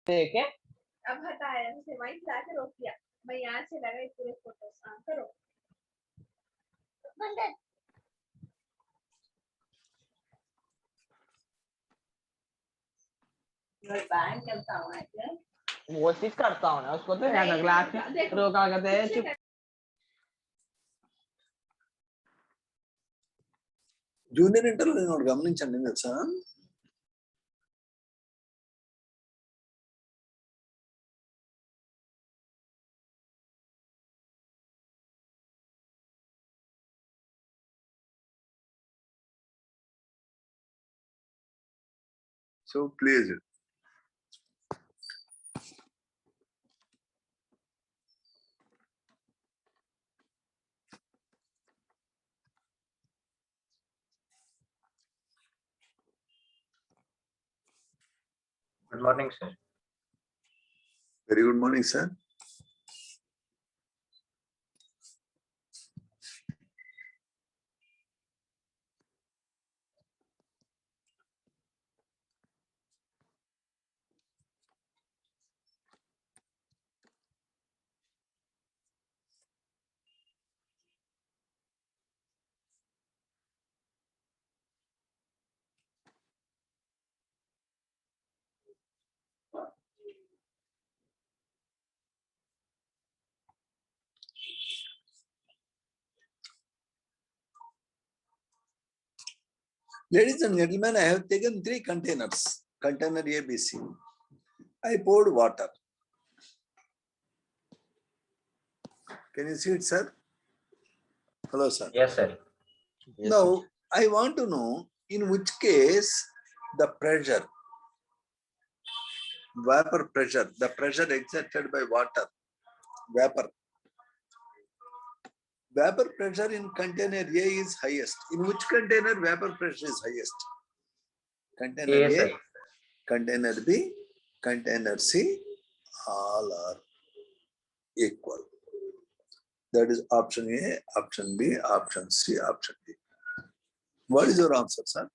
ठीक है, अब हटाया उसे वहीं ला के रोक दिया। मैं यहाँ से लगा पूरे फोटोस करो बंद। बैंक चलता हुआ है वो चीज करता हूँ ना उसको तो याद अगला रोका करते हैं चुप। जूनियर इंटरव्यू నేను గమనించండి తెలుసా so please Good morning, sir. very good morning sir ladies and gentlemen I have taken 3 containers container ABC I poured water can you see it sir hello sir Yes, sir. now I want to know in which case the pressure vapor pressure the pressure exerted by water vapor pressure in container A is highest in which container vapor pressure is highest container Yes, A sir. container B container C all are equal that is option A option B option C option D what is your answer sir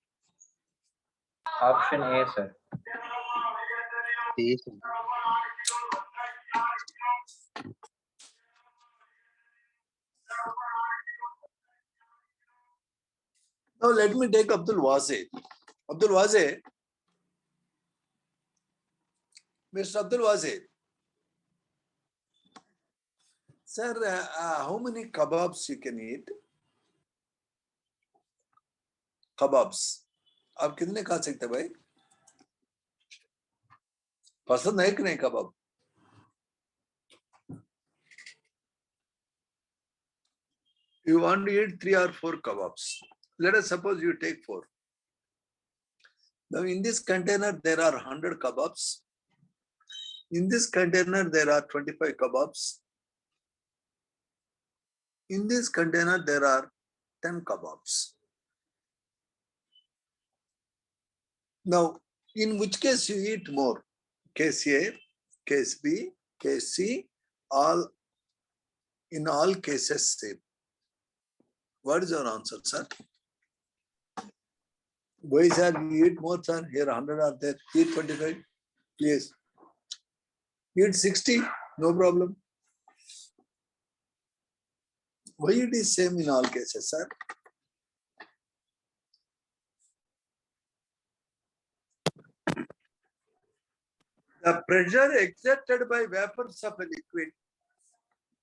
Option A, sir. now let me take Abdul Wazir Mr. Abdul Wazir sir how many kebabs you can eat kebabs आप कितने खा सकते हैं भाई पसंद है कि नहीं कबाब you want to eat 3 or 4 kebabs let us suppose you take 4 now in this container there are 100 kebabs in this container there are 25 kebabs in this container there are 10 kebabs now in which case you eat more case A case B case C all in all cases same what is your answer sir why sir you eat more sir here 100 are there eat 25 please eat 60 no problem why it is same in all cases sir the pressure exerted by vapors of a liquid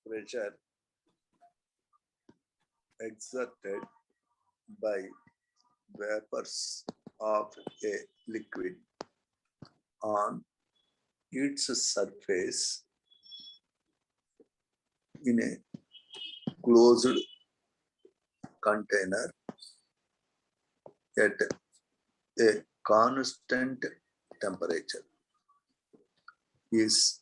pressure exerted by vapors of a liquid on its surface in a closed container at a constant temperature is,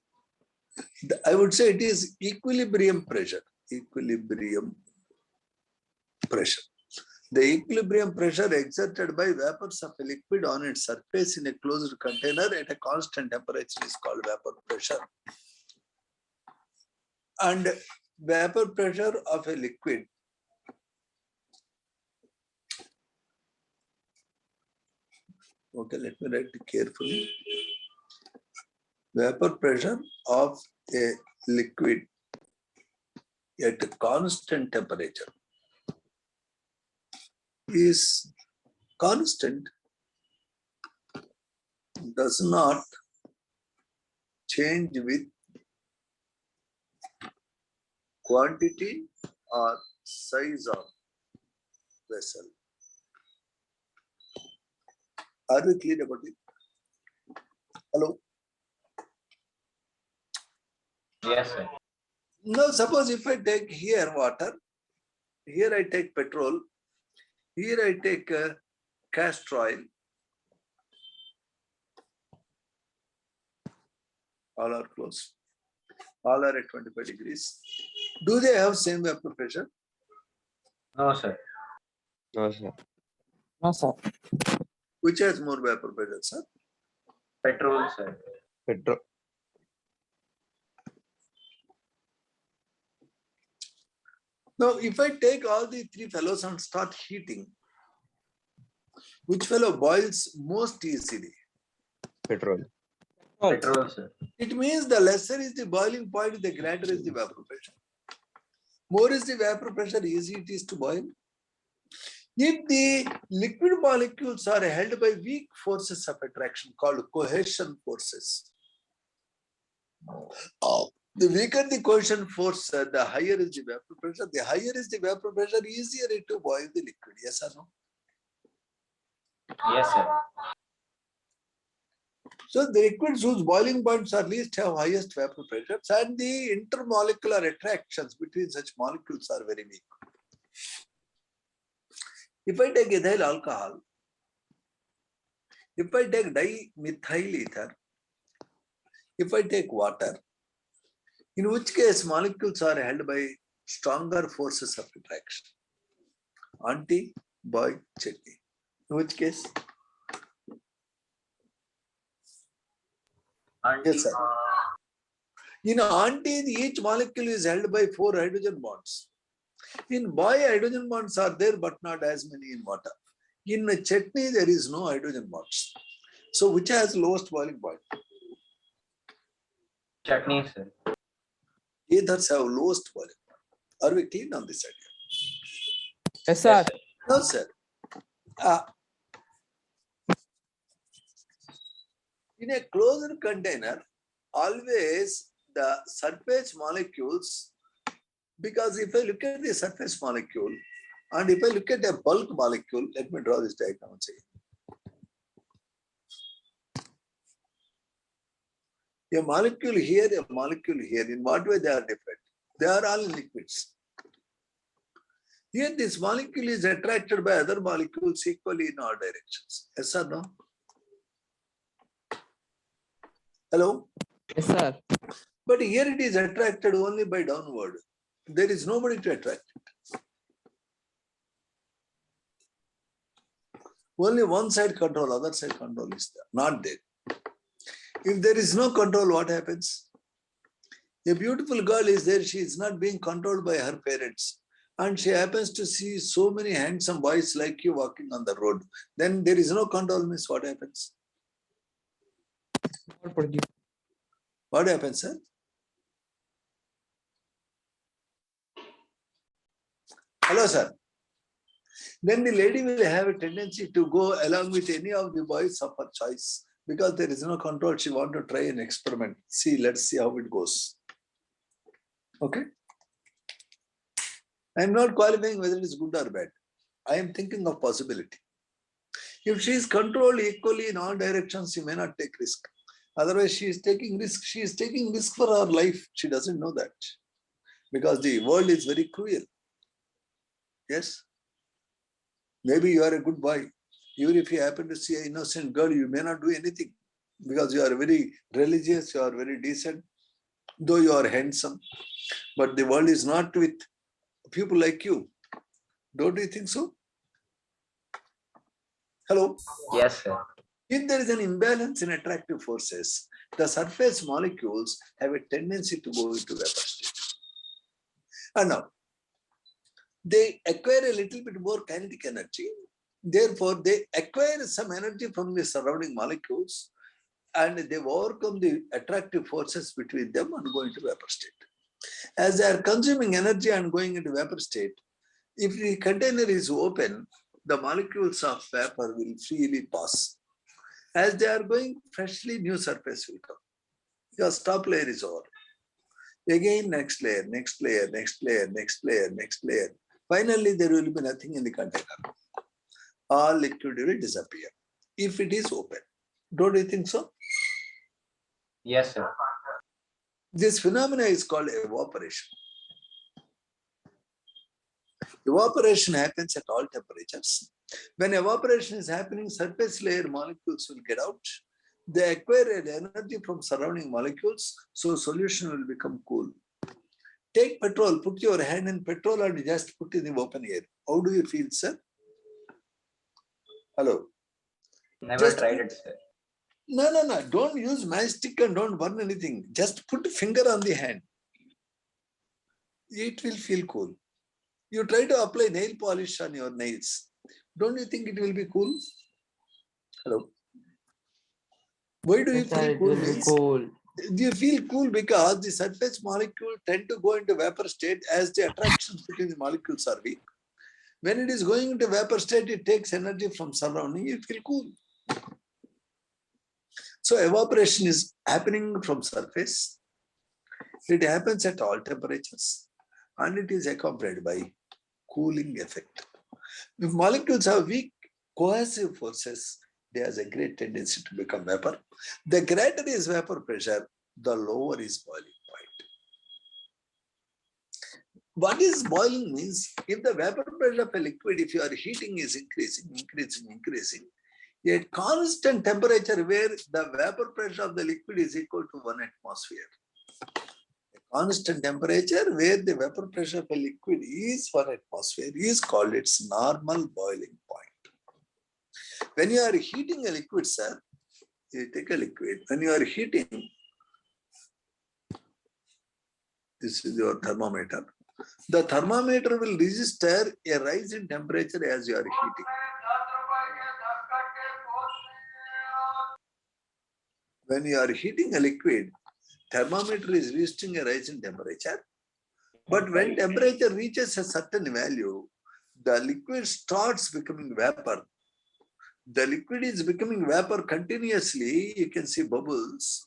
I would say it is equilibrium pressure. Equilibrium pressure. The equilibrium pressure exerted by vapors of a liquid on its surface in a closed container at a constant temperature is called vapor pressure. And vapor pressure of a liquid okay, let me write it carefully. Vapor pressure of a liquid at a constant temperature is constant, does not change with quantity or size of vessel. Are we clear about it? Hello? Yes, sir. Now suppose if I take here water, here I take petrol, here I take castor oil, all are close, all are at 25 degrees. Do they have same vapor pressure? No, sir. No, sir. No, sir. Which has more vapor pressure, sir? Petrol, sir. Petrol. Now, if I take all the three fellows and start heating, which fellow boils most easily? Petrol. Petrol, sir. It means the lesser is the boiling point, the greater is the vapor pressure. More is the vapor pressure, easy it is to boil. If the liquid molecules are held by weak forces of attraction called cohesion forces, the weaker the cohesion force, the higher is the vapor pressure. The higher is the vapor pressure, easier it to boil the liquid. Yes or no? Yes, sir. So the liquids whose boiling points are least have highest vapor pressures, and the intermolecular attractions between such molecules are very weak. If I take ethyl alcohol, if I take dimethyl ether, if I take water, in which case molecules are held by stronger forces of attraction. Auntie, boy, chutney. In which case? Yes, sir. In auntie, each molecule is held by 4 hydrogen bonds. In boy, hydrogen bonds are there, but not as many in water. In chutney, there is no hydrogen bonds. So, which has lowest boiling point? Chutney, sir. Ethers have lowest boiling point. Are we clear on this idea? Yes, sir. No, sir. In a closed container, always the surface molecules, because if I look at the surface molecule and if I look at a bulk molecule, let me draw this diagram once again. A molecule here, a molecule here, in what way they are different? They are all liquids. Here this molecule is attracted by other molecules equally in all directions. Yes or no? Hello? Yes, sir. But here it is attracted only by downward. There is nobody to attract it. Only one side control, other side control is there, not there. If there is no control, what happens? A beautiful girl is there, she is not being controlled by her parents. And she happens to see so many handsome boys like you walking on the road. Then there is no control, means what happens? What happens, sir? Hello, sir. Then the lady will have a tendency to go along with any of the boys of her choice. Because there is no control, she wants to try an experiment. See, let's see how it goes. Okay? I am not qualifying whether it is good or bad. I am thinking of possibility. If she is controlled equally in all directions, she may not take risk. Otherwise, she is taking risk. She is taking risk for her life. She doesn't know that. Because the world is very cruel. Yes? Maybe you are a good boy. Even if you happen to see an innocent girl, you may not do anything. Because you are very religious, you are very decent, though you are handsome. But the world is not with people like you. Don't you think so? Hello? Yes, sir. If there is an imbalance in attractive forces, the surface molecules have a tendency to go into vapor state. And now, they acquire a little bit more kinetic energy. Therefore, they acquire some energy from the surrounding molecules and they overcome the attractive forces between them and go into vapor state. As they are consuming energy and going into vapor state, if the container is open, the molecules of vapor will freely pass. As they are going, freshly new surface will come. Because top layer is over. Again, next layer, next layer, next layer, next layer, next layer. Finally, there will be nothing in the container. All liquid will disappear if it is open. Don't you think so? Yes, sir. This phenomena is called evaporation. Evaporation happens at all temperatures. When evaporation is happening, surface layer molecules will get out. They acquire energy from surrounding molecules, so solution will become cool. Take petrol, put your hand in petrol and just put in the open air. How do you feel, sir? Hello? Never tried it, sir. No. Don't use matchstick and don't burn anything. Just put a finger on the hand. It will feel cool. You try to apply nail polish on your nails. Don't you think it will be cool? Hello? Why do you Yes, sir, feel it cool? will be cool. Do you feel cool because the surface molecule tend to go into vapor state as the attractions between the molecules are weak. When it is going into vapor state, it takes energy from surrounding, you feel cool. So evaporation is happening from surface. It happens at all temperatures and it is accompanied by cooling effect. If molecules have weak cohesive forces, there is a great tendency to become vapor. The greater is vapor pressure, the lower is boiling point. What is boiling means, if the vapor pressure of a liquid, if your heating is increasing, at constant temperature where the vapor pressure of the liquid is equal to 1 atmosphere. A constant temperature where the vapor pressure of a liquid is 1 atmosphere is called its normal boiling point. When you are heating a liquid, sir, you take a liquid. When you are heating, this is your thermometer. The thermometer will register a rise in temperature as you are heating. When you are heating a liquid, thermometer is registering a rise in temperature. But when temperature reaches a certain value, the liquid starts becoming vapor. The liquid is becoming vapor continuously. You can see bubbles,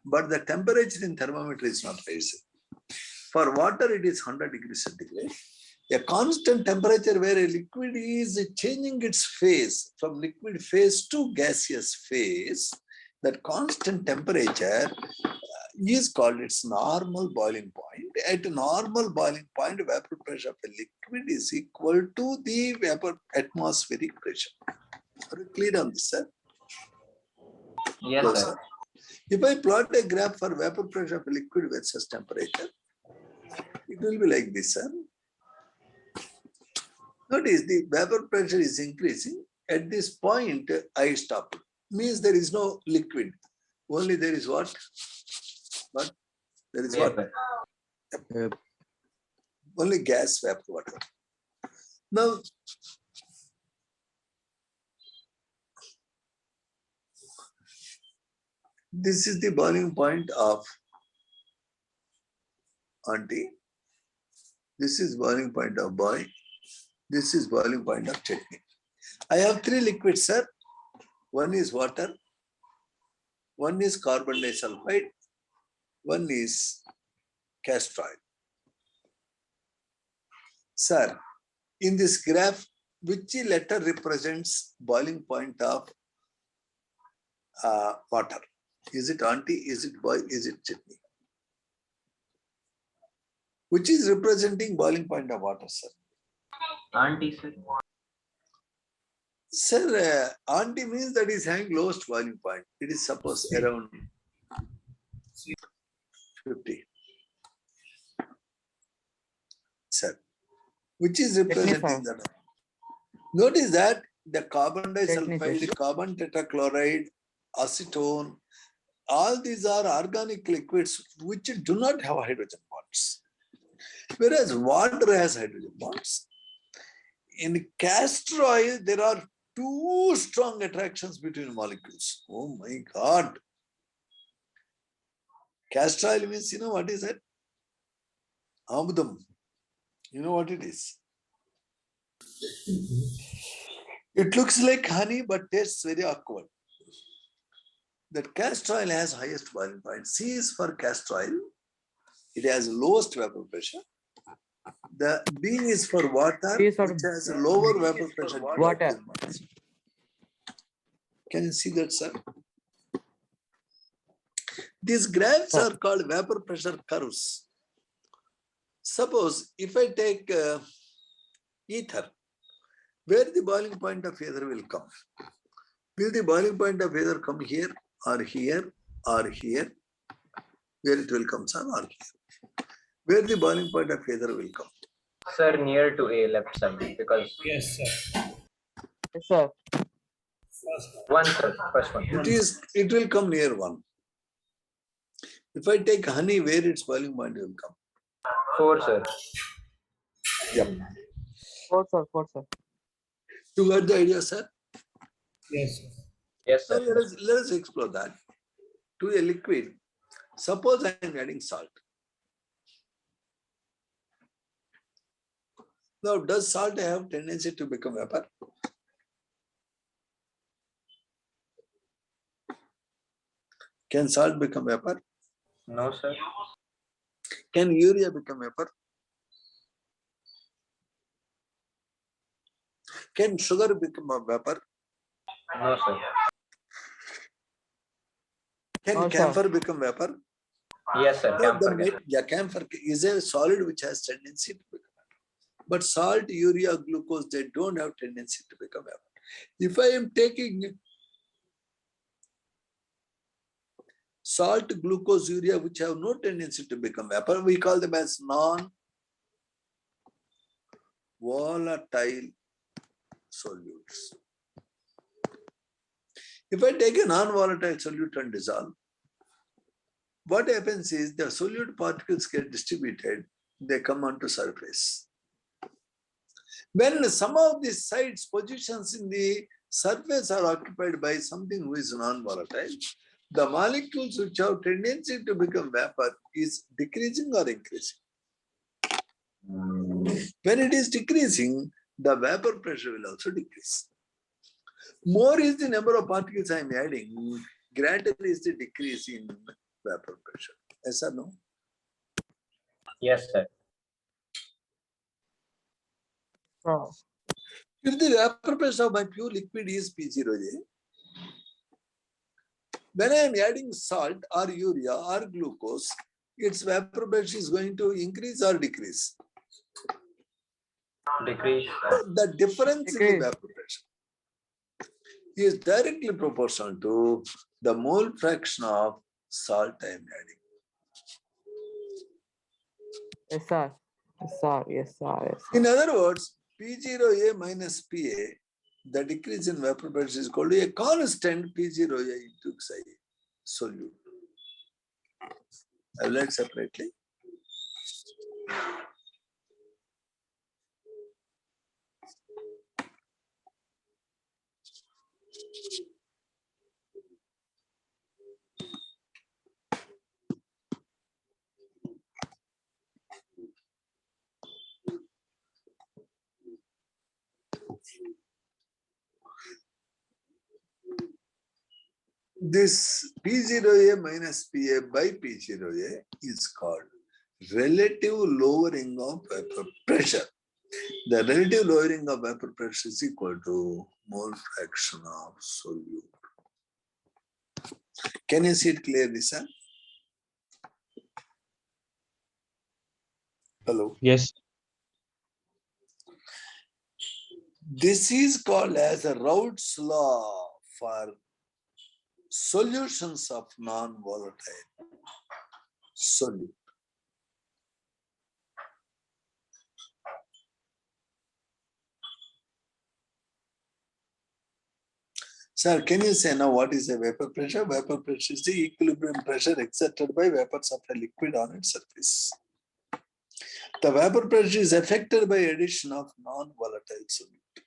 but the temperature in thermometer is not rising. For water, it is 100 degrees centigrade. A constant temperature where a liquid is changing its phase from liquid phase to gaseous phase, that constant temperature is called its normal boiling point. At a normal boiling point, vapor pressure of a liquid is equal to the vapor atmospheric pressure. Are you clear on this, sir? Yes, No, sir. If I plot a graph for vapor pressure of a liquid versus temperature, it will be like this, sir. Notice the vapor pressure is increasing. At this point, I stop. Means there is no liquid. Only there is what? What? There is what? Vapor. Only gas, vapor, water. Now, this is the boiling point of auntie. This is boiling point of boy. This is boiling point of chutney. I have 3 liquids, sir. One is water. One is carbon disulfide. One is castor oil. Sir, in this graph, which letter represents boiling point of water? Is it auntie? Is it boy? Is it chutney? Which is representing boiling point of water, sir? Auntie, sir. Sir, auntie means that is having lowest boiling point. It is suppose around 50. Sir, which is representing that. Notice that the carbon disulfide, carbon tetrachloride, acetone, all these are organic liquids which do not have hydrogen bonds. Whereas water has hydrogen bonds. In castor oil, there are two strong attractions between molecules. Oh my God. Castor oil means, you know what is that? Amudam. You know what it is? It looks like honey, but tastes very awkward. That castor oil has highest boiling point. C is for castor oil. It has lowest vapor pressure. The B is for water, which has a lower vapor pressure. Water. Can you see that, sir? These graphs are called vapor pressure curves. Suppose if I take ether, where the boiling point of ether will come? Will the boiling point of ether come here or here or here? Where it will come, sir, or here? Where the boiling point of ether will come? Sir, near to A, left side, because Yes, sir. Yes, sir. one, sir, first one. It will come near 1. If I take honey, where its boiling point will come? 4, sir. Yep. 4, sir. 4, sir. You got the idea, sir? Yes, sir. Yes, Now sir. let us explore that. To a liquid, suppose I am adding salt. Now, does salt have tendency to become vapor? Can salt become vapor? No, sir. Can urea become vapor? Can sugar become a vapor? No, sir. Can No, sir. camphor become vapor? Yes, sir. No, Camphor. camphor is a solid which has tendency to become vapor. But salt, urea, glucose, they don't have tendency to become vapor. If I am taking salt, glucose, urea, which have no tendency to become vapor, we call them as non-volatile solutes. If I take a non-volatile solute and dissolve, what happens is the solute particles get distributed, they come onto surface. When some of the sites, positions in the surface are occupied by something who is non-volatile, the molecules which have tendency to become vapor is decreasing or increasing. When it is decreasing, the vapor pressure will also decrease. More is the number of particles I am adding, greater is the decrease in vapor pressure. Yes or no? Yes, sir. Oh. If the vapor pressure of my pure liquid is P0A, when I am adding salt or urea or glucose, its vapor pressure is going to increase or decrease. Decrease. The difference in the vapor pressure is directly proportional to the mole fraction of salt I am adding. Yes, sir. Yes, sir. Yes, sir. Yes, sir. In other words, P0A minus PA, the decrease in vapor pressure is called a constant P0A into Xi solute. I will write separately. This P0A minus PA by P0A is called relative lowering of vapor pressure. The relative lowering of vapor pressure is equal to mole fraction of solute. Can you see it clearly, sir? Hello. Yes. This is called as a Raoult's law for solutions of non-volatile solute. Sir, can you say now what is a vapor pressure? Vapor pressure is the equilibrium pressure exerted by vapors of a liquid on its surface. The vapor pressure is affected by addition of non-volatile solute.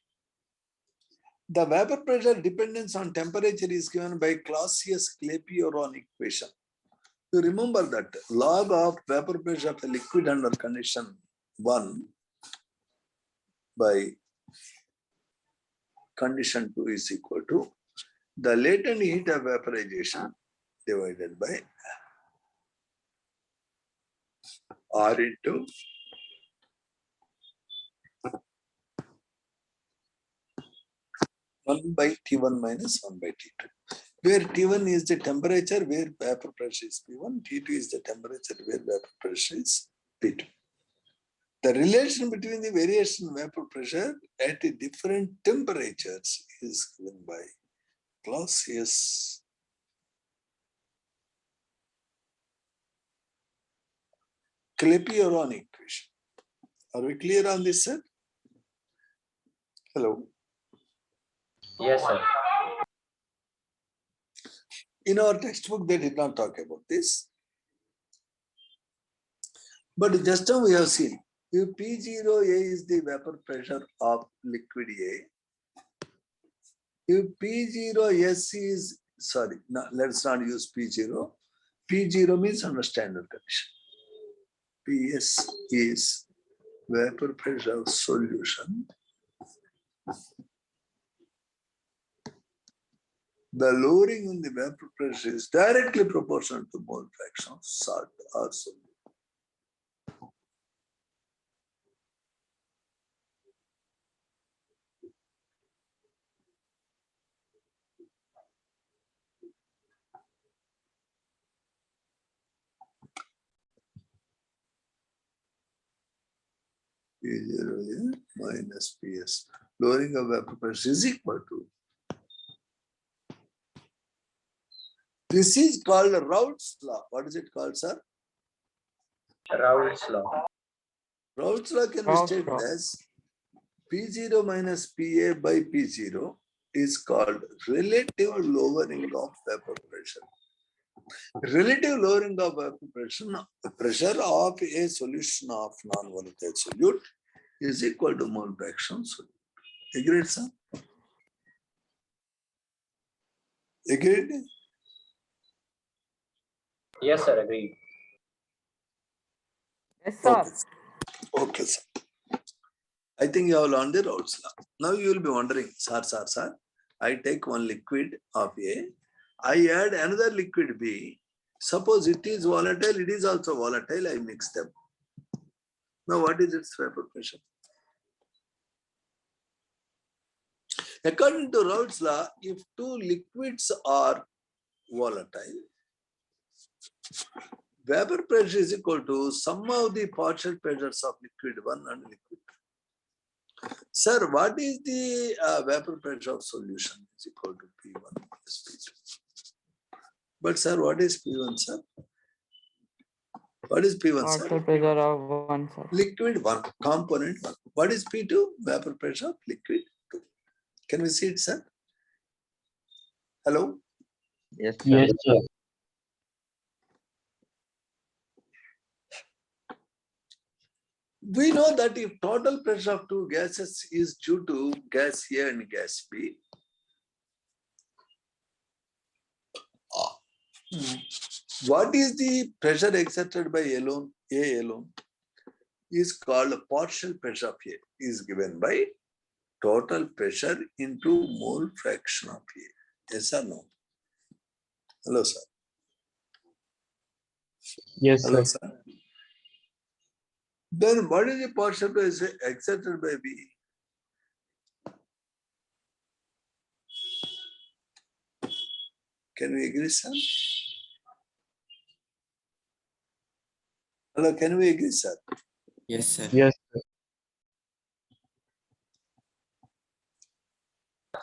The vapor pressure dependence on temperature is given by Clausius-Clapeyron equation. You remember that log of vapor pressure of a liquid under condition 1 by condition 2 is equal to the latent heat of vaporization divided by R into one by T1 minus 1 by T2. Where T1 is the temperature where vapor pressure is P1, T2 is the temperature where vapor pressure is P2. The relation between the variation in vapor pressure at different temperatures is given by Clausius Clapeyron equation. Are we clear on this, sir? Hello. Yes, sir. In our textbook, they did not talk about this. But just now we have seen, if P0A is the vapor pressure of liquid A, if P0S is, sorry, no, let's not use P0. P0 means under standard condition. PS is vapor pressure of solution. The lowering in the vapor pressure is directly proportional to mole fraction of salt or solute. P0A minus PS. Lowering of vapor pressure is equal to. This is called Raoult's law. What is it called, sir? Raoult's law. Raoult's law can be Raoult's stated law. as P0 minus PA by P0 is called relative lowering of vapor pressure. Relative lowering of vapor pressure of a solution of non-volatile solute is equal to mole fraction solute. Agreed, sir? Agreed? Yes, sir. Agreed. Yes, sir. Okay, sir. I think you have learned the Raoult's law. Now you will be wondering, sir, I take one liquid of A, I add another liquid B. Suppose it is volatile, it is also volatile, I mix them. Now what is its vapor pressure? According to Raoult's law, if two liquids are volatile, vapor pressure is equal to sum of the partial pressures of liquid 1 and liquid 2. Sir, what is the vapor pressure of solution is equal to P1 plus P2. But sir, what is P1, sir? What is P1, sir? Partial pressure of 1, sir. Liquid 1, component 1. What is P2? Vapor pressure of liquid 2. Can we see it, sir? Hello? Yes, sir. Yes, sir. We know that if total pressure of two gases is due to gas A and gas B, what is the pressure exerted by A alone is called partial pressure of A, is given by total pressure into mole fraction of A. Yes or no? Hello, sir. Yes, Hello, sir. sir. Then what is the partial pressure exerted by B? Can we agree, sir? Hello, can we agree, sir? Yes, sir. Yes, sir.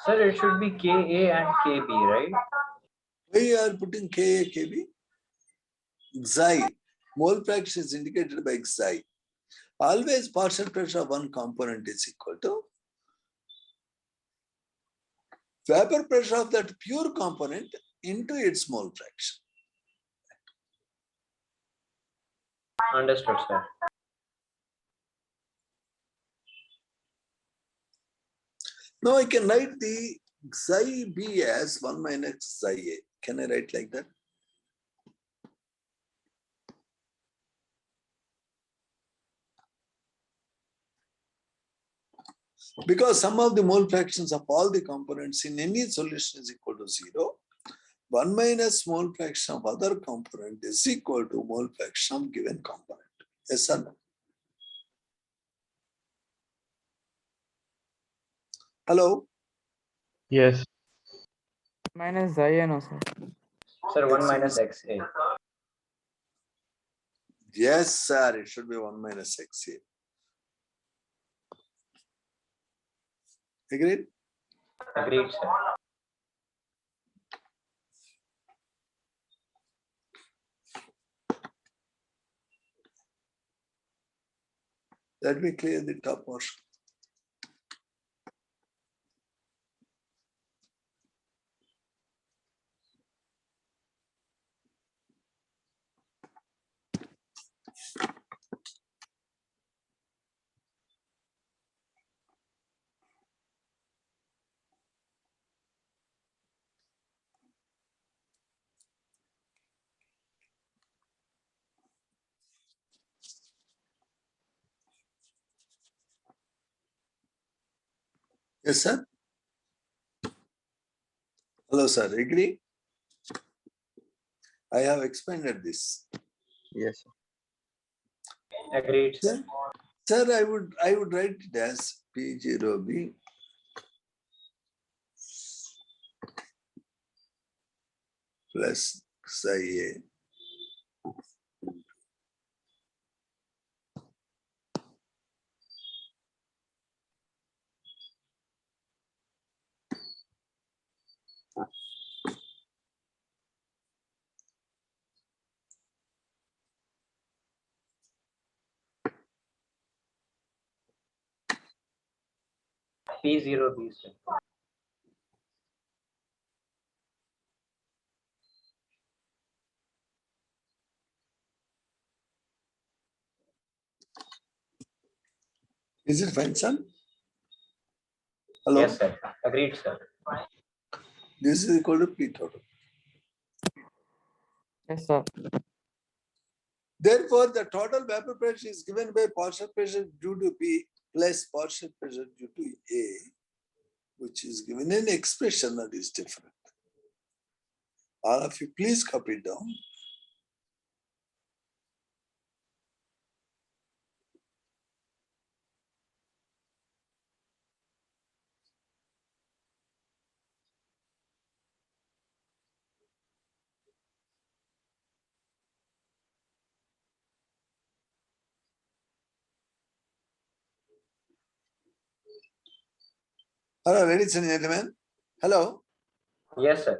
Sir, it should be Ka and Kb, right? Why you are putting Ka, Kb? Xi. Mole fraction is indicated by Xi. Always partial pressure of one component is equal to vapor pressure of that pure component into its mole fraction. Understood, sir. Now I can write the Xi B as 1 minus Xi A. Can I write like that? Because sum of the mole fractions of all the components in any solution is equal to 0. 1 minus mole fraction of other component is equal to mole fraction of given component. Yes or no? Hello? Yes. Minus Xi no, sir. Sir, 1 minus Xa. Yes, sir. It should be 1 minus Xa. Agreed? Agreed, sir. Let me clear the top portion. Yes, sir? Hello, sir. Agree? I have expanded this. Yes, sir. Agreed, sir. Sir, I would write it as P0B plus Psi A. P0B, sir. Is it fine, son? Hello? Yes, sir. Agreed, sir. This is equal to P total. Yes, sir. Therefore, the total vapor pressure is given by partial pressure due to P plus partial pressure due to A, which is given in expression that is different. All of you, please copy it down. Hello, ladies and gentlemen. Hello. Yes, sir.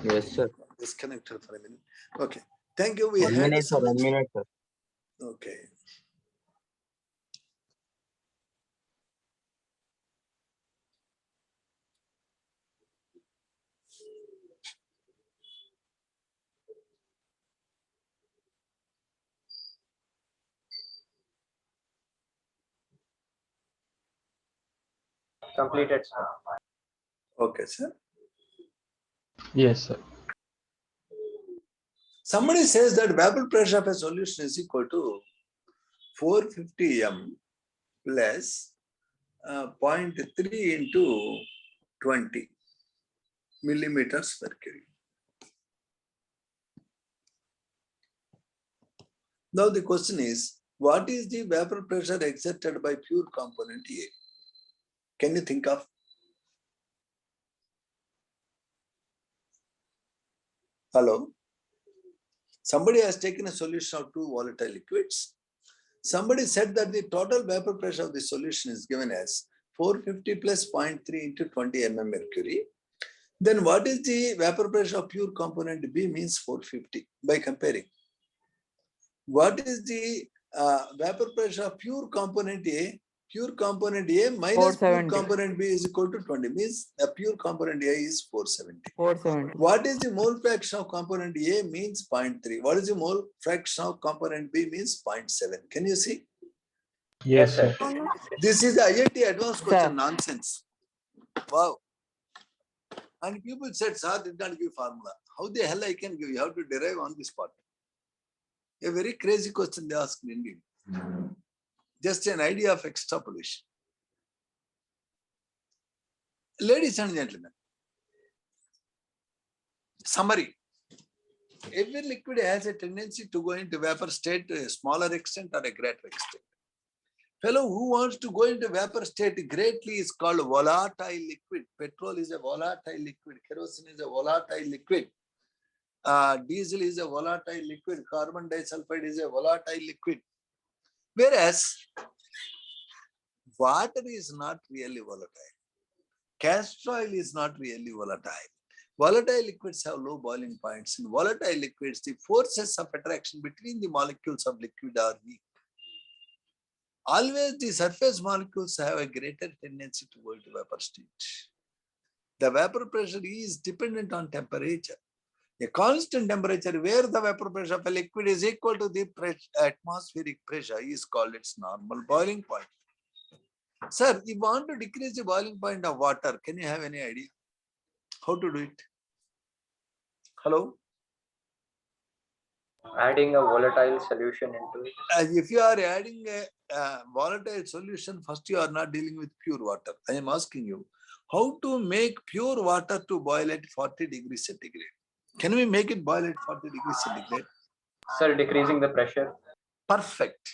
Yes, sir. Disconnected for a minute. Okay. Thank you. We 1 had minute, sir. so 1 much. minute, sir. Okay. Completed, sir. Okay, sir. Yes, sir. Somebody says that vapor pressure of a solution is equal to 450 m plus 0.3 into 20 millimeters mercury. Now the question is, what is the vapor pressure exerted by pure component A? Can you think of? Hello. Somebody has taken a solution of two volatile liquids. Somebody said that the total vapor pressure of the solution is given as 450 plus 0.3 into 20 mm mercury. Then what is the vapor pressure of pure component B means 450 by comparing. What is the vapor pressure of pure component A? Pure component A minus pure 470. component B is equal to 20, means the pure component A is 470. 470. What is the mole fraction of component A means 0.3. What is the mole fraction of component B means 0.7. Can you see? Yes, sir. This is the IIT advanced question Sir. nonsense. Wow. And people said, sir, did not give formula. How the hell I can give? You have to derive on the spot. A very crazy question they asked indeed. Just an idea of extrapolation. Ladies and gentlemen, summary. Every liquid has a tendency to go into vapor state to a smaller extent or a greater extent. Fellow who wants to go into vapor state greatly is called volatile liquid. Petrol is a volatile liquid. Kerosene is a volatile liquid. Diesel is a volatile liquid. Carbon disulfide is a volatile liquid. Whereas water is not really volatile. Castor oil is not really volatile. Volatile liquids have low boiling points. In volatile liquids, the forces of attraction between the molecules of liquid are weak. Always the surface molecules have a greater tendency to go into vapor state. The vapor pressure is dependent on temperature. A constant temperature where the vapor pressure of a liquid is equal to the atmospheric pressure is called its normal boiling point. Sir, if you want to decrease the boiling point of water, can you have any idea how to do it? Hello? Adding a volatile solution into it. If you are adding a volatile solution, first you are not dealing with pure water. I am asking you, how to make pure water to boil at 40 degrees centigrade? Can we make it boil at 40 degrees centigrade? Sir, decreasing the pressure. Perfect.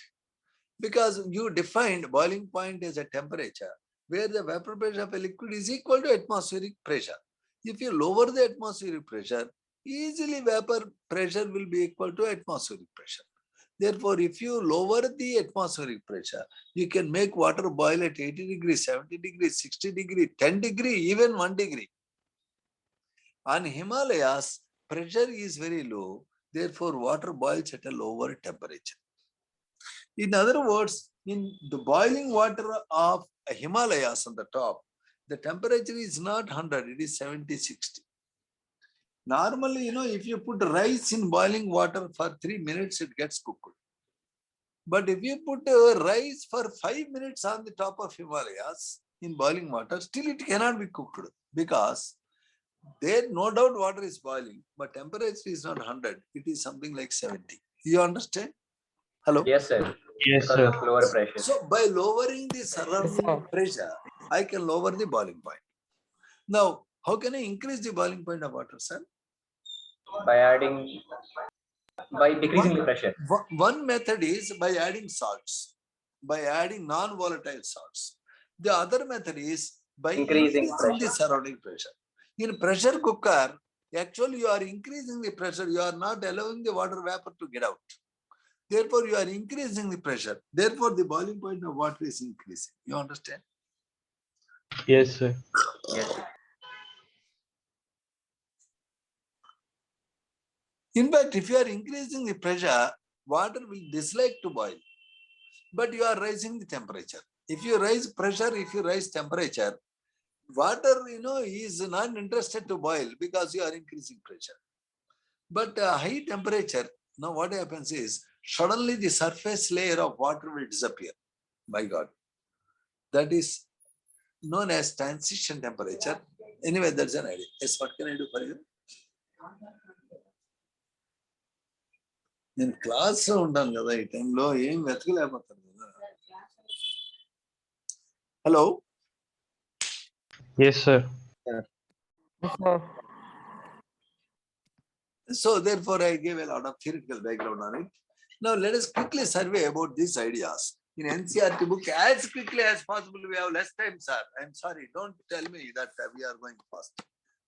Because you defined boiling point as a temperature where the vapor pressure of a liquid is equal to atmospheric pressure. If you lower the atmospheric pressure, easily vapor pressure will be equal to atmospheric pressure. Therefore, if you lower the atmospheric pressure, you can make water boil at 80 degrees, 70 degrees, 60 degrees, 10 degrees, even 1 degree. On Himalayas, pressure is very low. Therefore, water boils at a lower temperature. In other words, in the boiling water of Himalayas on the top, the temperature is not 100, it is 70, 60. Normally, if you put rice in boiling water for 3 minutes, it gets cooked. But if you put rice for 5 minutes on the top of Himalayas in boiling water, still it cannot be cooked because there no doubt water is boiling, but temperature is not 100, it is something like 70. You understand? Hello? Yes, sir. Yes, Because sir. of lower pressure. So by lowering the surrounding pressure, I can lower the boiling point. Now, how can I increase the boiling point of water, sir? By decreasing the pressure. One method is by adding salts, by adding non-volatile salts. The other method is by increasing the surrounding pressure. In pressure cooker, actually you are increasing the pressure, you are not allowing the water vapor to get out. Therefore, you are increasing the pressure. Therefore, the boiling point of water is increasing. You understand? Yes, sir. Yes. In fact, if you are increasing the pressure, water will dislike to boil. But you are raising the temperature. If you raise pressure, if you raise temperature, water, is not interested to boil because you are increasing pressure. But high temperature, now what happens is, suddenly the surface layer of water will disappear. My God. That is known as transition temperature. Anyway, that's an idea. Yes, what can I do for you? In class ఉంటాను కదా ఈ టైంలో ఏం వెతకలేకపోతాను కదా. Hello? Yes, sir. So therefore, I gave a lot of theoretical background on it. Now let us quickly survey about these ideas. In NCERT book, as quickly as possible, we have less time, sir. I'm sorry, don't tell me that we are going fast.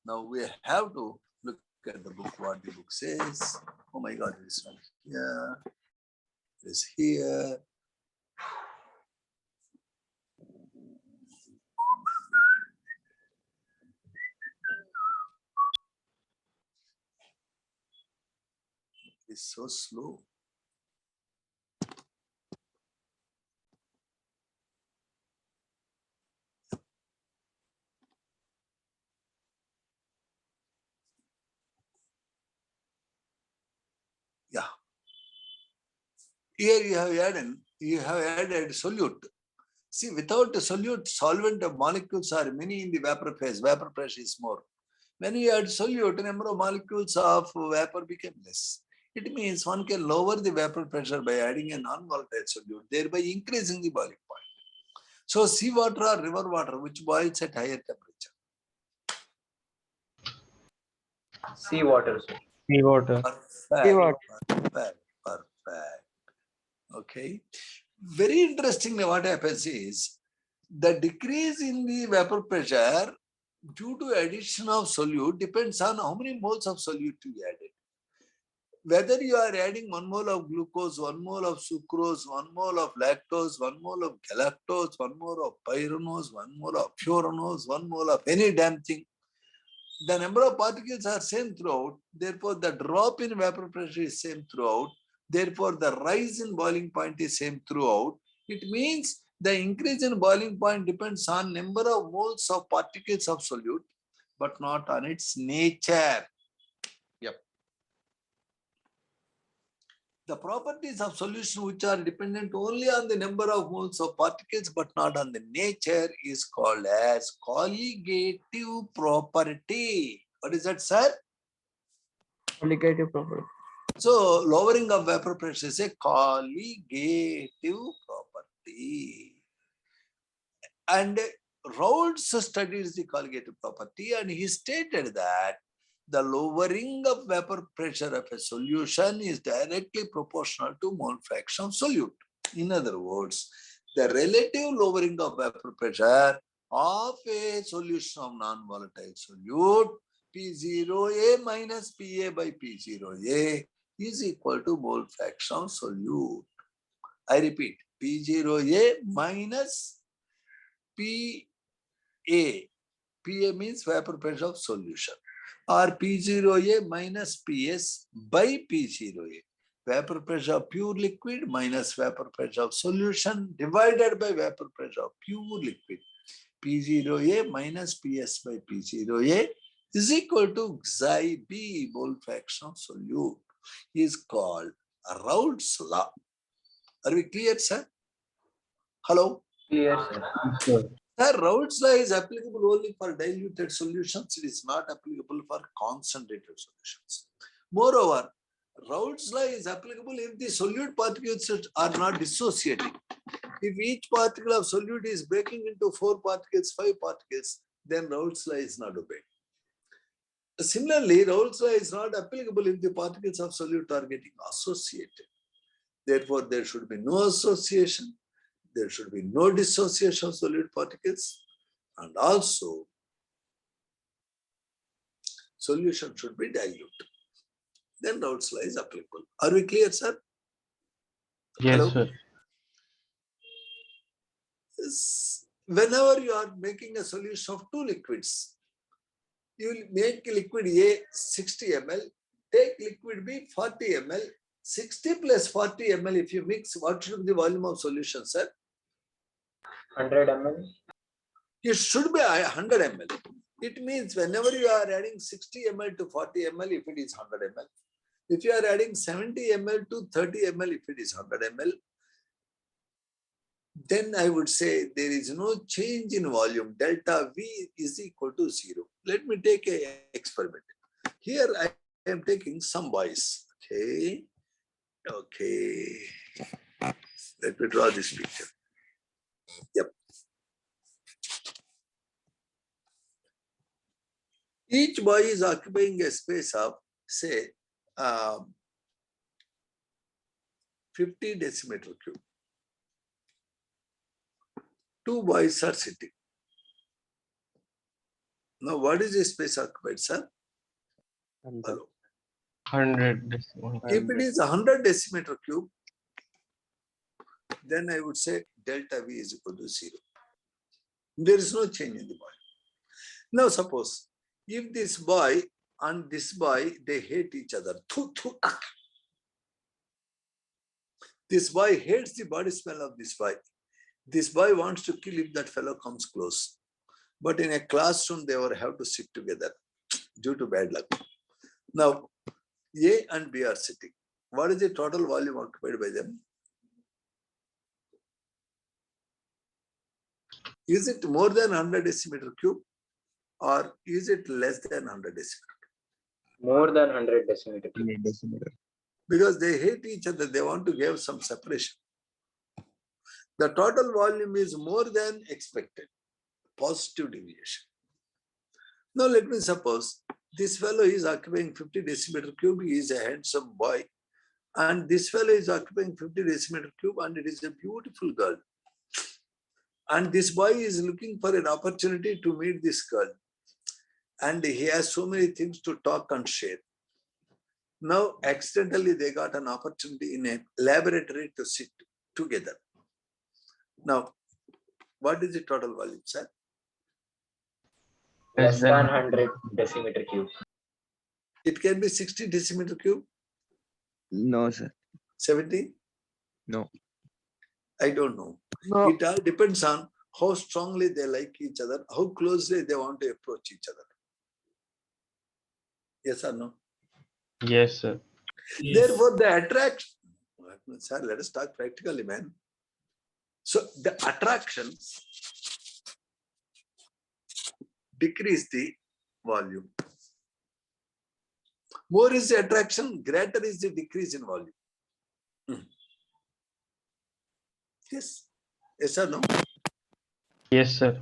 Now we have to look Look at the book, what the book says. Oh my God, it is not here. It is here. It's so slow. Yeah. Here you have added solute. See, without a solute, solvent of molecules are many in the vapor phase. Vapor pressure is more. When you add solute, the number of molecules of vapor become less. It means one can lower the vapor pressure by adding a non-volatile solute, thereby increasing the boiling point. So, seawater or river water, which boils at higher temperature. Seawater, sir. Seawater. Perfect. Perfect. Okay. Very interestingly, what happens is the decrease in the vapor pressure due to addition of solute depends on how many moles of solute you added. Whether you are adding 1 mole of glucose, 1 mole of sucrose, 1 mole of lactose, 1 mole of galactose, 1 mole of pyranose, 1 mole of furanose, 1 mole of any damn thing, the number of particles are same throughout. Therefore, the drop in vapor pressure is same throughout. Therefore, the rise in boiling point is same throughout. It means the increase in boiling point depends on number of moles of particles of solute, but not on its nature. Yep. The properties of solution which are dependent only on the number of moles of particles but not on the nature is called as colligative property. What is that, sir? Colligative property. So lowering of vapor pressure is a colligative property. And Rhodes studies the colligative property and he stated that the lowering of vapor pressure of a solution is directly proportional to mole fraction of solute. In other words, the relative lowering of vapor pressure of a solution of non-volatile solute P0A minus PA by P0A is equal to mole fraction of solute. I repeat, P0A minus PA. PA means vapor pressure of solution, or P0A minus PS by P0A. Vapor pressure of pure liquid minus vapor pressure of solution divided by vapor pressure of pure liquid. P0A minus PS by P0A is equal to Xi B, mole fraction of solute, is called Raoult's law. Are we clear, sir? Hello? Clear, sir. Sir. Sir, Raoult's law is applicable only for diluted solutions. It is not applicable for concentrated solutions. Moreover, Raoult's law is applicable if the solute particles are not dissociating. If each particle of solute is breaking into 4 particles, 5 particles, then Raoult's law is not obeyed. Similarly, Raoult's law is not applicable if the particles of solute are getting associated. Therefore, there should be no association. There should be no dissociation of solute particles, and also solution should be dilute. Then Raoult's law is applicable. Are we clear, sir? Yes, Hello? sir. Whenever you are making a solution of 2 liquids, you will make liquid A 60 ml, take liquid B 40 ml, 60 plus 40 ml if you mix, what should be the volume of solution, sir? 100 ml. It should be 100 ml. It means whenever you are adding 60 ml to 40 ml, if it is 100 ml. If you are adding 70 ml to 30 ml, if it is 100 ml, then I would say there is no change in volume. Delta V is equal to 0. Let me take an experiment. Here I am taking some boys. Okay. Okay. Let me draw this picture. Yep. Each boy is occupying a space of, say, 50 decimeter cube. 2 boys are sitting. Now, what is the space occupied, sir? Hello. 100 decimal. If it is 100 decimeter cube, then I would say delta V is equal to 0. There is no change in the boy. Now suppose if this boy and this boy, they hate each other. Thu, thu, ah. This boy hates the body smell of this boy. This boy wants to kill if that fellow comes close. But in a classroom, they will have to sit together due to bad luck. Now, A and B are sitting. What is the total volume occupied by them? Is it more than 100 decimeter cube or is it less than 100 decimeter? More than 100 decimeter. 100 decimeter. Because they hate each other, they want to give some separation. The total volume is more than expected, positive deviation. Now let me suppose this fellow is occupying 50 decimeter cube, he is a handsome boy, and this fellow is occupying 50 decimeter cube and it is a beautiful girl. And this boy is looking for an opportunity to meet this girl. And he has so many things to talk and share. Now, accidentally, they got an opportunity in a laboratory to sit together. Now, what is the total volume, sir? Less than 100 decimeter cube. It can be 60 decimeter cube, No, sir. 70? No. I don't know. No. It all depends on how strongly they like each other, how closely they want to approach each other. Yes or no? Yes, sir. Therefore, the attraction, sir, let us talk practically, man. So the attraction decrease the volume. More is the attraction, greater is the decrease in volume. Yes. Yes or no? Yes, sir.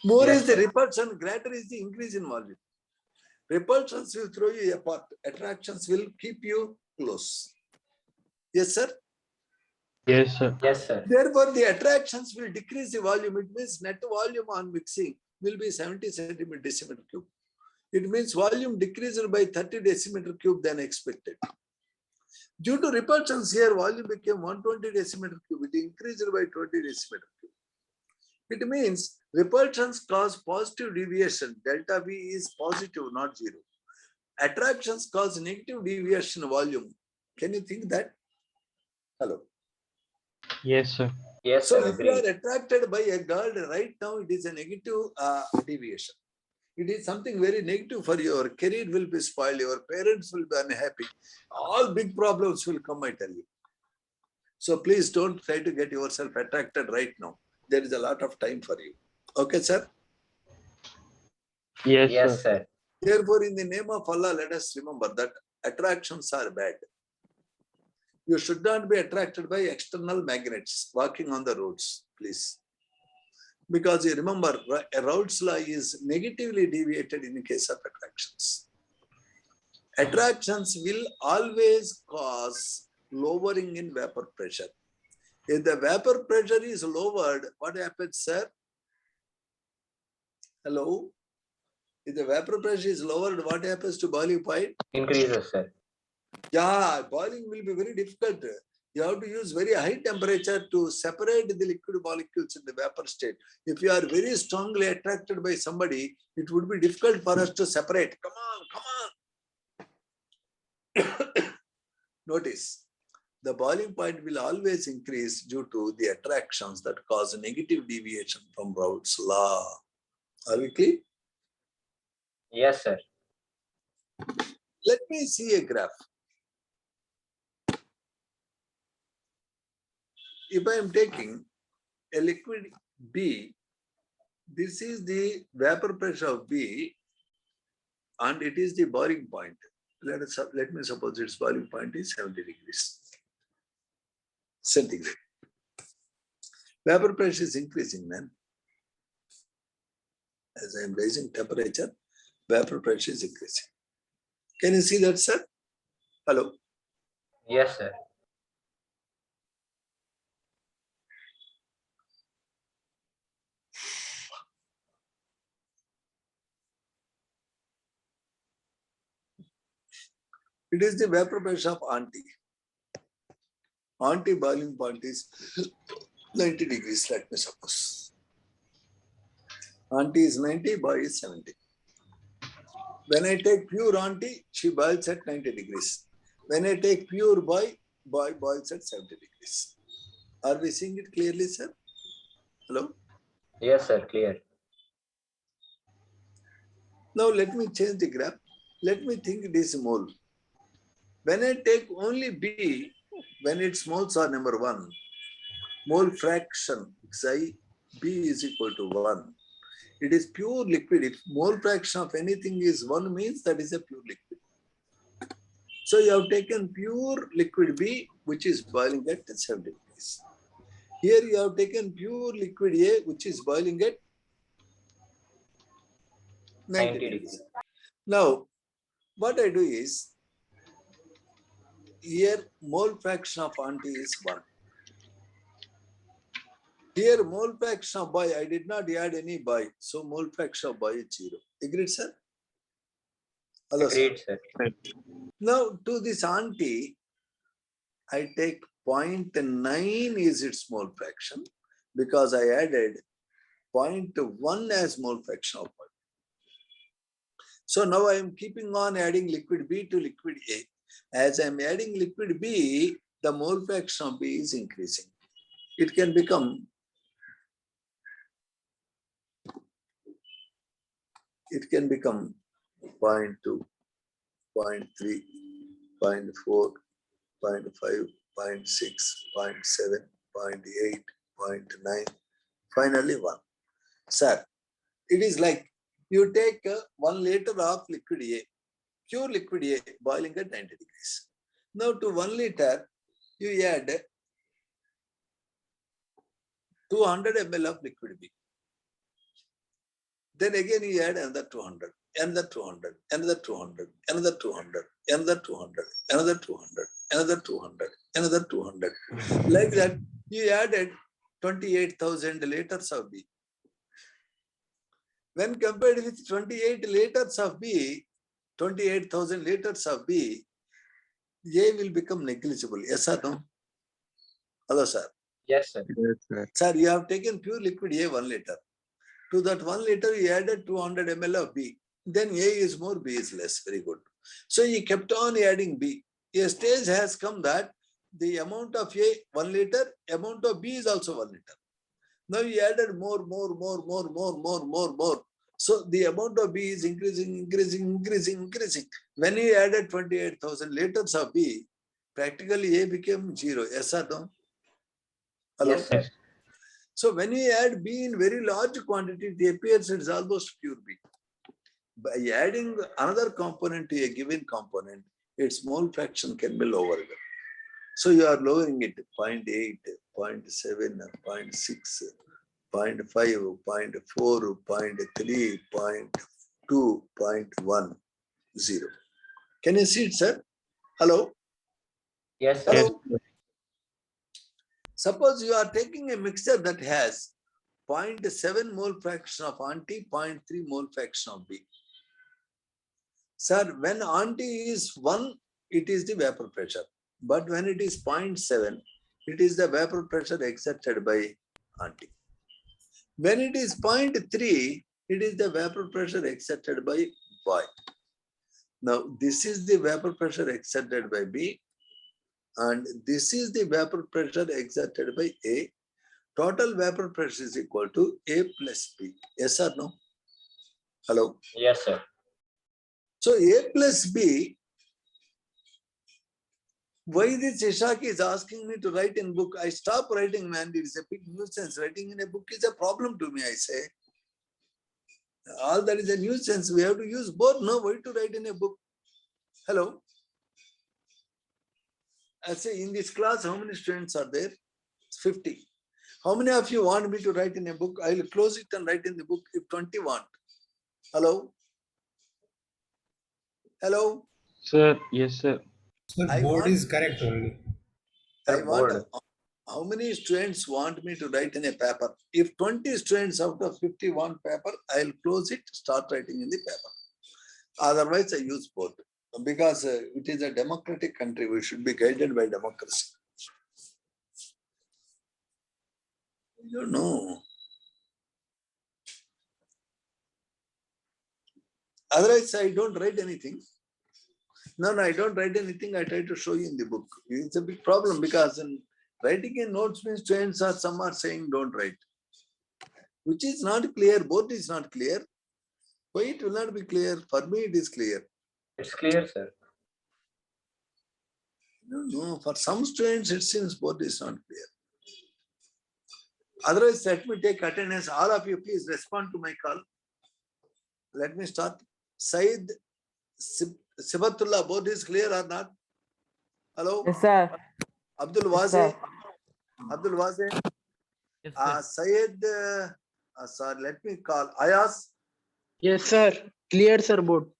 More Yes, is the sir. repulsion, greater is the increase in volume. Repulsions will throw you apart. Attractions will keep you close. Yes, sir? Yes, sir. Yes, sir. Therefore, the attractions will decrease the volume. It means net volume on mixing will be 70 decimeter cube. It means volume decreased by 30 decimeter cube than expected. Due to repulsions here, volume became 120 decimeter cube. It increased by 20 decimeter cube. It means repulsions cause positive deviation. Delta V is positive, not zero. Attractions cause negative deviation volume. Can you think that? Hello. Yes, sir. Yes, So sir. if you are Agreed. attracted by a girl right now, it is a negative deviation. It is something very negative for your career will be spoiled. Your parents will be unhappy. All big problems will come, I tell you. So please don't try to get yourself attracted right now. There is a lot of time for you. Okay, sir? Yes, Yes, sir. sir. Therefore, in the name of Allah, let us remember that attractions are bad. You should not be attracted by external magnets walking on the roads, please. Because you remember, Raoult's law is negatively deviated in the case of attractions. Attractions will always cause lowering in vapor pressure. If the vapor pressure is lowered, what happens, sir? Hello? If the vapor pressure is lowered, what happens to boiling point? Increases, sir. Yeah, boiling will be very difficult. You have to use very high temperature to separate the liquid molecules in the vapor state. If you are very strongly attracted by somebody, it would be difficult for us to separate. Come on, come on. Notice, the boiling point will always increase due to the attractions that cause a negative deviation from Raoult's law. Are we clear? Yes, sir. Let me see a graph. If I am taking a liquid B, this is the vapor pressure of B, and it is the boiling point. Let me suppose its boiling point is 70 degrees centigrade. Vapor pressure is increasing, man. As I am raising temperature, vapor pressure is increasing. Can you see that, sir? Hello? Yes, sir. It is the vapor pressure of aunty. Aunty boiling point is 90 degrees, let me suppose. Aunty is 90, boy is 70. When I take pure aunty, she boils at 90 degrees. When I take pure boy, boy boils at 70 degrees. Are we seeing it clearly, sir? Hello? Yes, sir. Clear. Now let me change the graph. Let me think it is mole. When I take only B, when its moles are number 1, mole fraction Xi B is equal to 1. It is pure liquid. If mole fraction of anything is 1 means that is a pure liquid. So you have taken pure liquid B, which is boiling at 70 degrees. Here you have taken pure liquid A, which is boiling at 90 degrees. Now, what I do is, here mole fraction of aunty is 1. Here mole fraction of boy, I did not add any boy, so mole fraction of boy is 0. Agreed, sir? Hello, Agreed, sir. Now to this aunty, I take 0.9 is its mole fraction because I added 0.1 as mole fraction of boy. So now I am keeping on adding liquid B to liquid A. As I am adding liquid B, the mole fraction of B is increasing. It can become 0.2, 0.3, 0.4, 0.5, 0.6, 0.7, 0.8, 0.9, finally 1. Sir, it is like you take 1 liter of liquid A, pure liquid A, boiling at 90 degrees. Now to 1 liter, you add 200 ml of liquid B. Then again you add another 200, another 200, another 200, another 200, another 200, another 200, another 200, another 200. Like that, you added 28,000 liters of B. When compared with 28 liters of B, 28,000 liters of B, A will become negligible. Yes or no? Hello, sir. Yes, sir. Yes, sir. Sir, you have taken pure liquid A 1 liter. To that 1 liter, you added 200 ml of B. Then A is more, B is less. Very good. So you kept on adding B. A stage has come that the amount of A 1 liter, amount of B is also 1 liter. Now you added more. So the amount of B is increasing. When you added 28,000 liters of B, practically A became 0. Yes or no? Hello? Yes, sir. So when you add B in very large quantity, it appears it is almost pure B. By adding another component to a given component, its mole fraction can be lowered. So you are lowering it 0.8, 0.7, 0.6, 0.5, 0.4, 0.3, 0.2, 0.1, 0. Can you see it, sir? Hello? Yes, sir. Hello? Suppose you are taking a mixture that has 0.7 mole fraction of aunty, 0.3 mole fraction of B. Sir, when aunty is 1, it is the vapor pressure. But when it is 0.7, it is the vapor pressure exerted by aunty. When it is 0.3, it is the vapor pressure exerted by boy. Now, this is the vapor pressure exerted by B. And this is the vapor pressure exerted by A. Total vapor pressure is equal to A plus B. Yes or no? Hello? Yes, sir. So A plus B, why this Ishaq is asking me to write in book? I stop writing, man. It is a big nuisance. Writing in a book is a problem to me, I say. All that is a nuisance. We have to use both. No, why to write in a book? Hello? I say, in this class, how many students are there? 50. How many of you want me to write in a book? I will close it and write in the book if 20 want. Hello? Hello? Sir, yes, sir. Sir, I board want- is correct only. I Sir, want, board. how many students want me to write in a paper? If 20 students out of 50 want paper, I'll close it, start writing in the paper. Otherwise, I use both. Because it is a democratic country, we should be guided by democracy. You know. Otherwise, I don't write anything. No, I don't write anything. I try to show you in the book. It's a big problem because in writing in notes means students are some are saying don't write, which is not clear. Both is not clear. Why it will not be clear? For me, it is clear. It's clear, sir. No, for some students, it seems both is not clear. Otherwise, let me take attendance. All of you, please respond to my call. Let me start. Said Sibatullah, both is clear or not? Hello? Yes, sir. Abdul Yes, Waze? sir. Abdul Waze? Yes, Syed, sorry, let me call. Ayaz? Yes, sir. Clear, sir, board.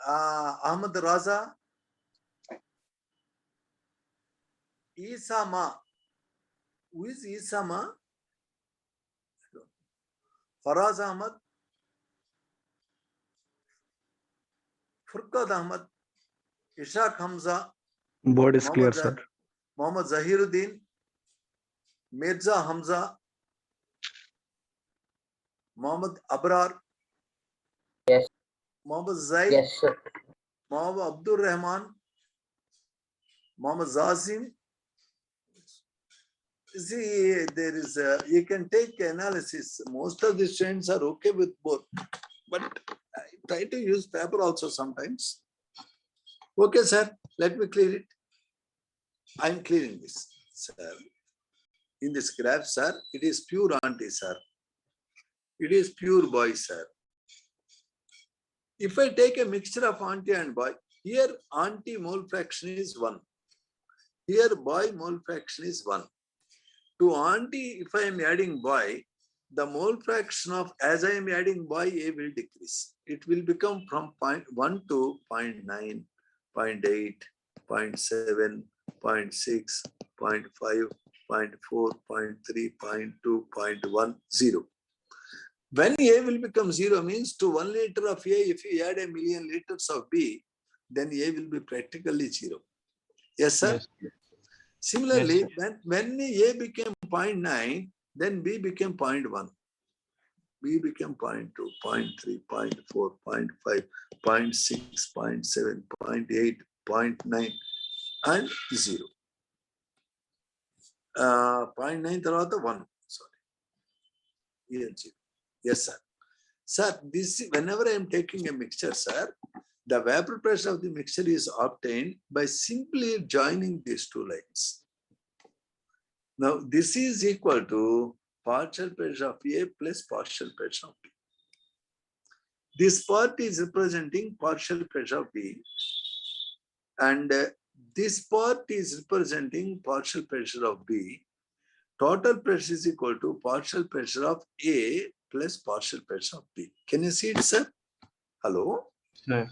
Ahmad Raza? Isama? Who is Isama? Faraz Ahmad? Furqad Ahmad? Ishaq Hamza? Board is clear, Mohammed sir. Mohammed Zahiruddin? Mirza Hamza? Mohammed Abrar? Yes. Mohammed Zaid? Yes, sir. Mohammed Abdul Rahman? Mohammed Zazim? See, there is you can take analysis. Most of the students are okay with both, but I try to use paper also sometimes. Okay, sir, let me clear it. I'm clearing this, sir. In this graph, sir, it is pure auntie, sir. It is pure boy, sir. If I take a mixture of auntie and boy, here auntie mole fraction is 1. Here boy mole fraction is 1. To auntie, if I am adding boy, the mole fraction of as I am adding boy, A will decrease. It will become from 0.1 to 0.9, 0.8, 0.7, 0.6, 0.5, 0.4, 0.3, 0.2, 0.1, 0. When A will become 0 means to 1 liter of A, if you add 1 million liters of B, then A will be practically 0. Yes, sir? Yes. Similarly, Yes, when A became 0.9, then B became 0.1. B became 0.2, 0.3, 0.4, 0.5, 0.6, 0.7, 0.8, 0.9 and 0. 0.9 tarvata 1. Sorry. Here 0. Yes, sir. Sir, this whenever I am taking a mixture, sir, the vapor pressure of the mixture is obtained by simply joining these two lines. Now, this is equal to partial pressure of A plus partial pressure of B. This part is representing partial pressure of B, and this part is representing partial pressure of B. Total pressure is equal to partial pressure of A plus partial pressure of B. Can you see it, sir? Hello? sir.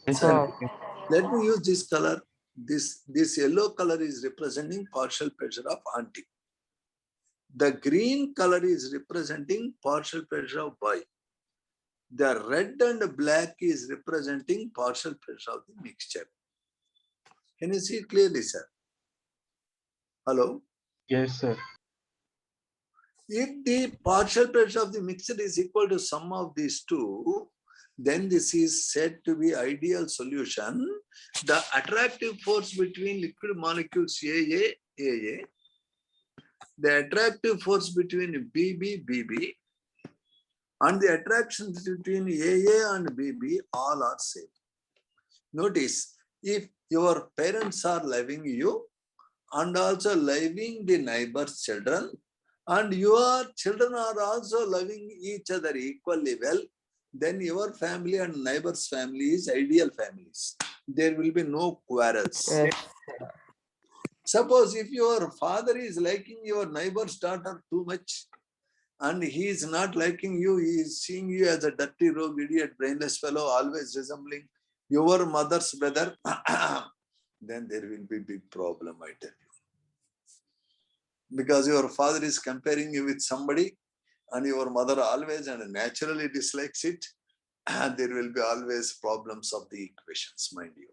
Yes, Sir. sir. Let me use this color. This yellow color is representing partial pressure of auntie. The green color is representing partial pressure of boy. The red and black is representing partial pressure of the mixture. Can you see it clearly, sir? Hello? Yes, sir. If the partial pressure of the mixture is equal to sum of these two, then this is said to be ideal solution. The attractive force between liquid molecules AA, the attractive force between BB, and the attraction between AA and BB all are same. Notice, if your parents are loving you and also loving the neighbor's children, and your children are also loving each other equally well, then your family and neighbor's family is ideal families. There will be no quarrels. Yes. Suppose if your father is liking your neighbor's daughter too much, and he is not liking you, he is seeing you as a dirty, rogue, idiot, brainless fellow, always resembling your mother's brother, then there will be big problem, I tell you. Because your father is comparing you with somebody, and your mother always and naturally dislikes it, there will be always problems of the equations, mind you.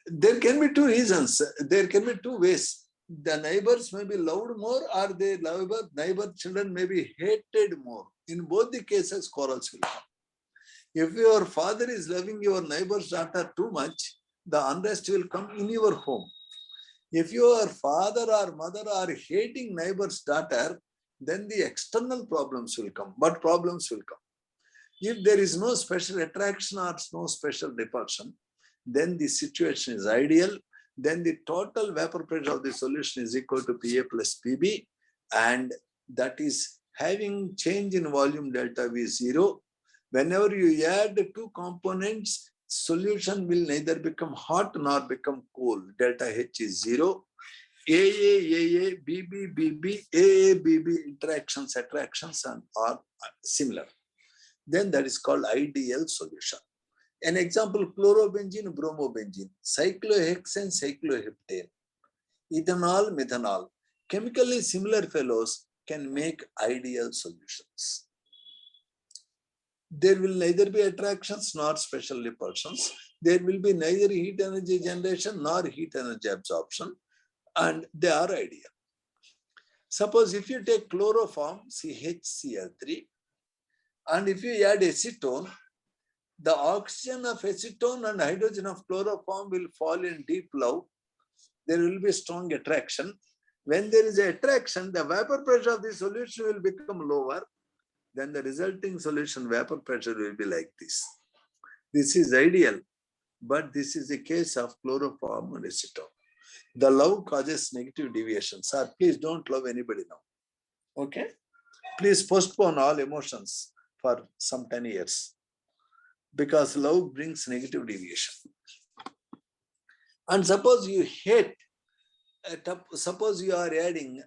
There can be two reasons. There can be two ways. The neighbors may be loved more, or the neighbor children may be hated more. In both the cases, quarrels will come. If your father is loving your neighbor's daughter too much, the unrest will come in your home. If your father or mother are hating neighbor's daughter, then the external problems will come. But problems will come. If there is no special attraction or no special repulsion, then the situation is ideal. Then the total vapor pressure of the solution is equal to PA plus PB, and that is having change in volume delta V 0. Whenever you add the two components, solution will neither become hot nor become cool. Delta H is 0. AA, BB, BB, AA, BB interactions, attractions are similar. Then that is called ideal solution. An example, chlorobenzene, bromobenzene, cyclohexane, cycloheptane, ethanol, methanol. Chemically similar fellows can make ideal solutions. There will neither be attractions nor special repulsions. There will be neither heat energy generation nor heat energy absorption, and they are ideal. Suppose if you take chloroform, CHCl3, and if you add acetone, the oxygen of acetone and hydrogen of chloroform will fall in deep love. There will be strong attraction. When there is an attraction, the vapor pressure of the solution will become lower. Then the resulting solution vapor pressure will be like this. This is ideal, but this is the case of chloroform and acetone. The love causes negative deviation. Sir, please don't love anybody now. Okay? Please postpone all emotions for some 10 years. Because love brings negative deviation. And suppose you hate, suppose you are adding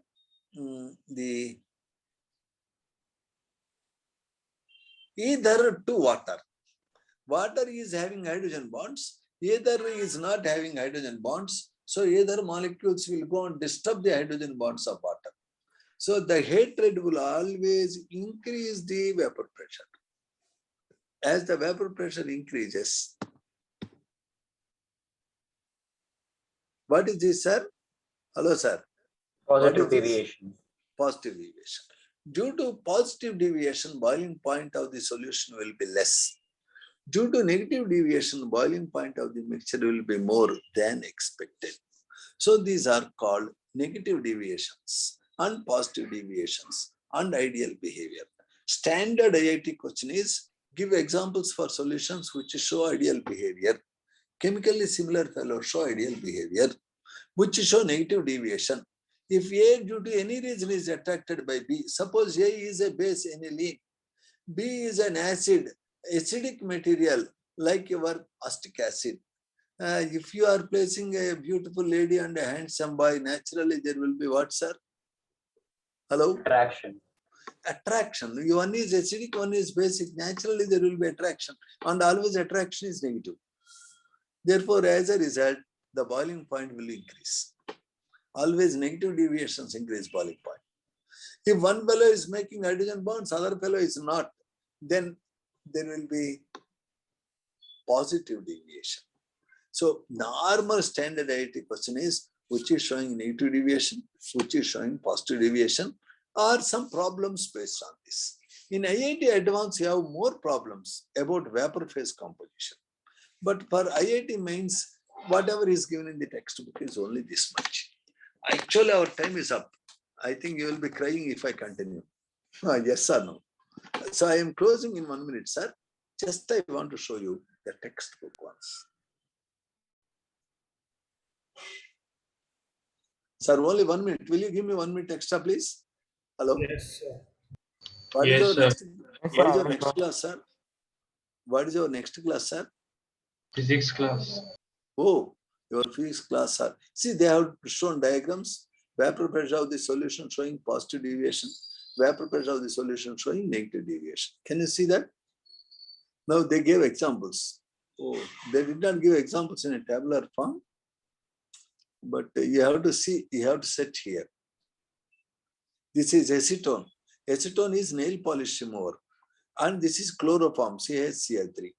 the either to water. Water is having hydrogen bonds, either is not having hydrogen bonds. So either molecules will go and disturb the hydrogen bonds of water. So the hatred will always increase the vapor pressure. As the vapor pressure increases, what is this, sir? Hello, sir. Positive deviation. Positive deviation. Due to positive deviation, boiling point of the solution will be less. Due to negative deviation, boiling point of the mixture will be more than expected. So these are called negative deviations and positive deviations and ideal behavior. Standard IIT question is, give examples for solutions which show ideal behavior. Chemically similar fellows show ideal behavior, which show negative deviation. If A due to any reason is attracted by B, suppose A is a base aniline, B is an acid, acidic material like your acetic acid. If you are placing a beautiful lady and a handsome boy, naturally there will be what, sir? Hello? Attraction. Attraction. One is acidic, one is basic. Naturally, there will be attraction, and always attraction is negative. Therefore, as a result, the boiling point will increase. Always negative deviations increase boiling point. If one fellow is making hydrogen bonds, other fellow is not, then there will be positive deviation. So, normal standard IIT question is which is showing negative deviation, which is showing positive deviation, or some problems based on this. In IIT Advanced, you have more problems about vapor phase composition. But for IIT Mains, whatever is given in the textbook is only this much. Actually, our time is up. I think you will be crying if I continue. Yes or no? So I am closing in 1 minute, sir. Just I want to show you the textbook once. Sir, only 1 minute. Will you give me 1 minute extra, please? Hello? Yes, sir. What Yes, is your sir. next, what is your next class, sir? What is your next class, sir? Physics class. Oh, your physics class, sir. See, they have shown diagrams. Vapor pressure of the solution showing positive deviation. Vapor pressure of the solution showing negative deviation. Can you see that? Now they gave examples. Oh, they did not give examples in a tabular form. But you have to see, you have to set here. This is acetone. Acetone is nail polish remover. And this is chloroform, CH3.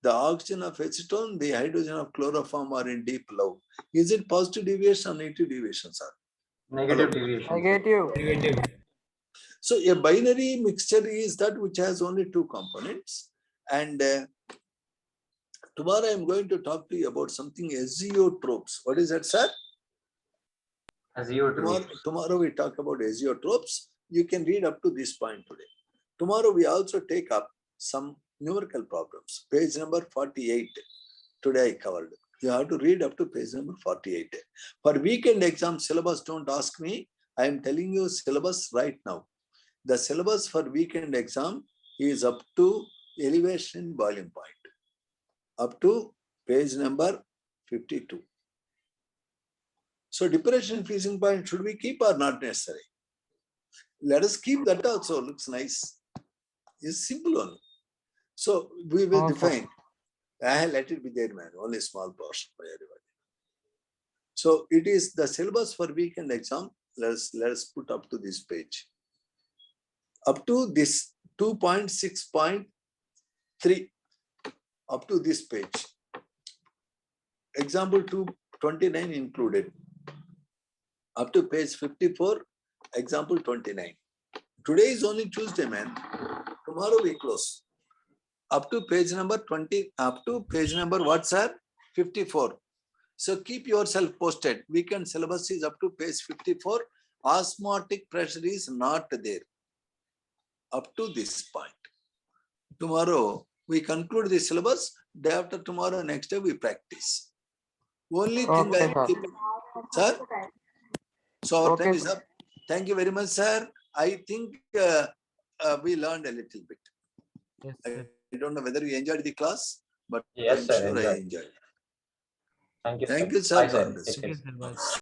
The oxygen of acetone, the hydrogen of chloroform are in deep love. Is it positive deviation or negative deviation, sir? Negative deviation. Negative. So a binary mixture is that which has only two components. And tomorrow I am going to talk to you about something azeotropes. What is that, sir? Azeotrope. Tomorrow we talk about azeotropes. You can read up to this point today. Tomorrow we also take up some numerical problems. Page number 48. Today I covered. You have to read up to page number 48. For weekend exam syllabus, don't ask me. I am telling you syllabus right now. The syllabus for weekend exam is up to elevation boiling point. Up to page number 52. So depression freezing point, should we keep or not necessary? Let us keep that also, looks nice. It's simple only. So we will define. Let it be there, man. Only small portion for everybody. So it is the syllabus for weekend exam. Let us put up to this page. Up to this 2.6.3. Up to this page. Example 229 included. Up to page 54. Example 29. Today is only Tuesday, man. Tomorrow we close. Up to page number 20, up to page number what, sir? 54. So keep yourself posted. Weekend syllabus is up to page 54. Osmotic pressure is not there. Up to this point. Tomorrow we conclude the syllabus. Day after tomorrow, next day we practice. Only thing I am keeping. Sir? So our time is up. Thank you very much, sir. I think we learned a little bit. Yes, I don't know whether you enjoyed the class, but Yes, I'm sir, sure I enjoyed. enjoyed. Thank you, Thank sir. you, sir. Bye, God sir. bless Take you. care. yes, sir.